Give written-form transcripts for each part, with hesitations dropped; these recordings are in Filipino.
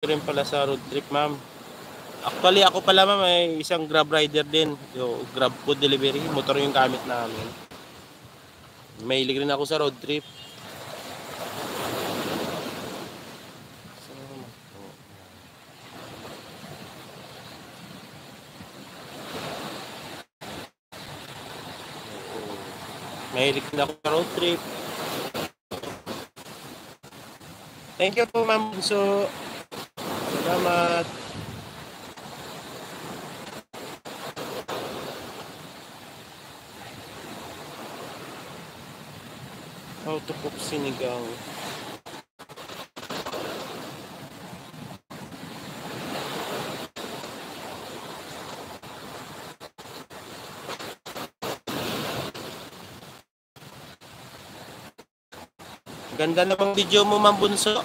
rin pala sa road trip, ma'am. Actually, ako pala, ma'am, ay isang Grab rider din. Yung Grab food delivery. Motor yung gamit namin. Mahilig rin ako sa road trip. Mahilig rin ako sa road trip. Thank you po, ma'am. So, salamat. How to cook sinigang. Ganda namang video mo, ma'am Bunso.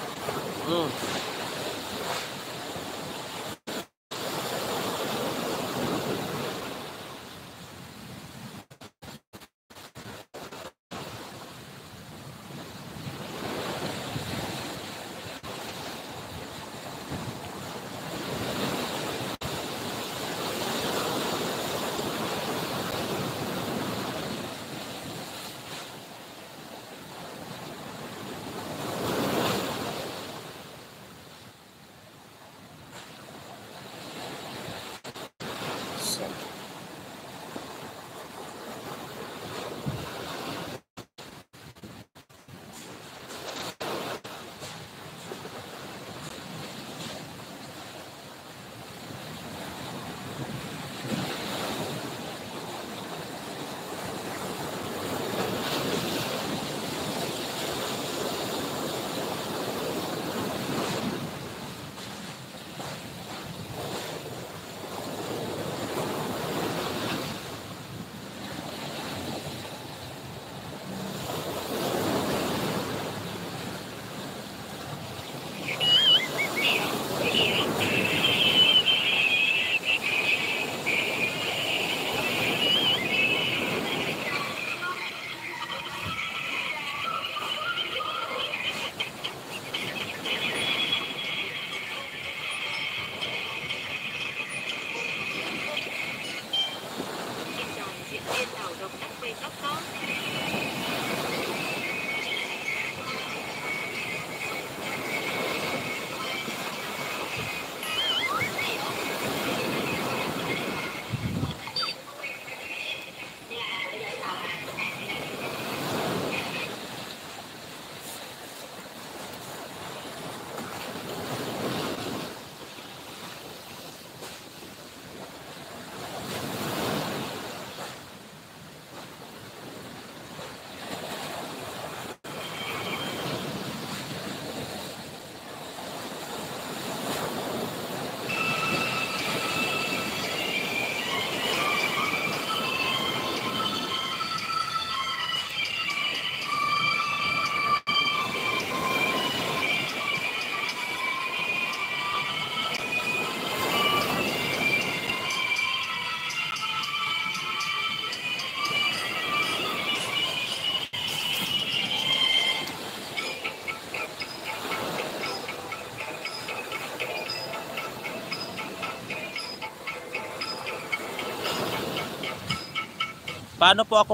Paano po ako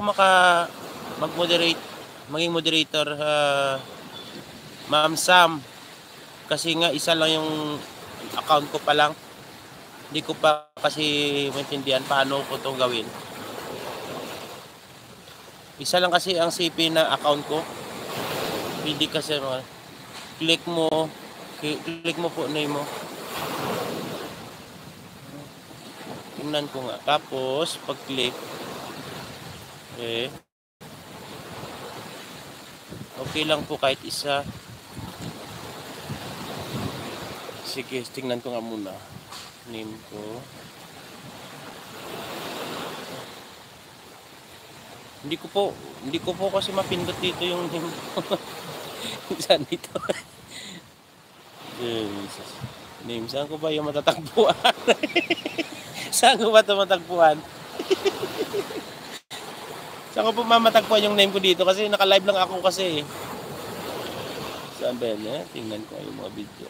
maging moderator, Ma'am Sam? Kasi nga isa lang yung account ko pa lang. Hindi ko pa kasi maintindihan paano ko itong gawin. Isa lang kasi ang CP na account ko. Hindi kasi click mo po name mo. Tingnan ko nga. Tapos pag click okay lang po kahit isa. Sige, tingnan ko nga muna. Name ko. Hindi ko po kasi mapindot dito yung name ko. Saan dito? Name, saan ko ba yung matatagpuan? Saan ko ba ito matagpuan? Saan ko po mamatagpuan yung name ko dito? Kasi naka-live lang ako kasi. Saan ba yan? Tingnan ko yung mga video.